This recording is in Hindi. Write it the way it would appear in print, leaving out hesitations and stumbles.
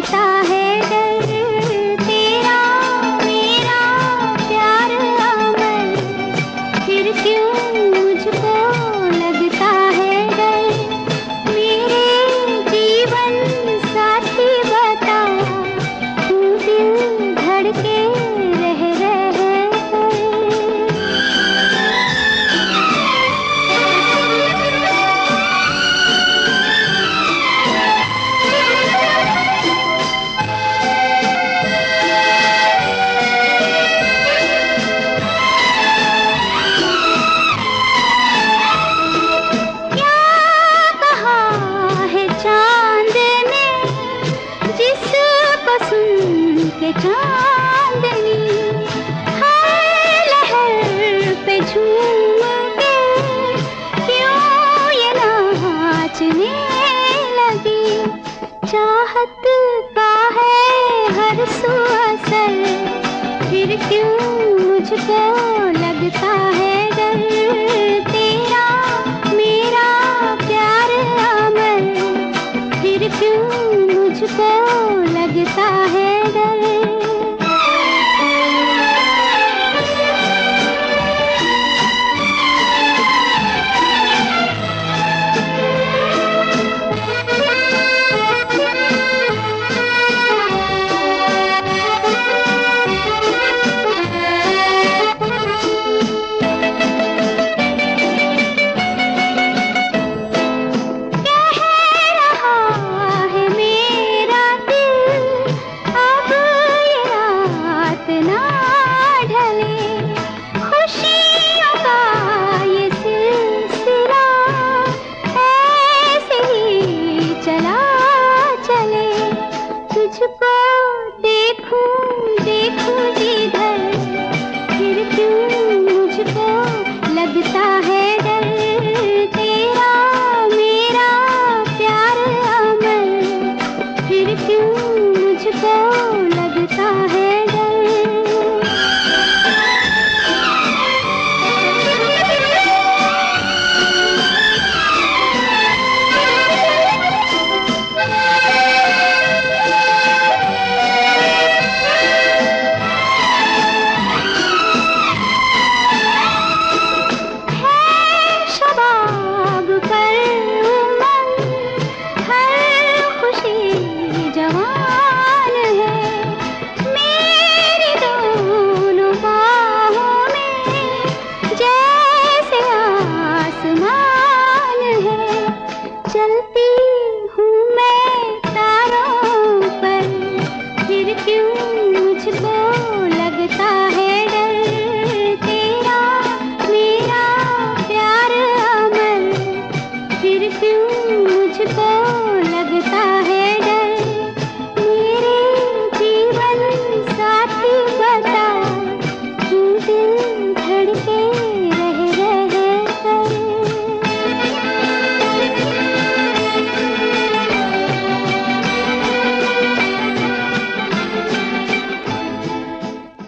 लगता है डर, तेरा मेरा प्यार अमर, फिर क्यों मुझको लगता है डर। मेरे जीवन साथी बता, तू दिल धड़के रह के चांदनी हर लहर पे झूम के क्यों ये नाचने लगी। चाहत का है हर सू असर, फिर क्यों मुझको लगता है डर। तेरा मेरा प्यार अमर, फिर क्यों मुझको लगता है डर। तुझको देखूं देखूं जिधर, फिर क्यों मुझको लगता है डर। तेरा मेरा प्यार अमर, फिर क्यों मुझको लगता है डर। चलती हूँ मैं तारों पर, फिर क्यों मुझको लगता है डर। तेरा मेरा प्यार अमर, फिर क्यों मुझको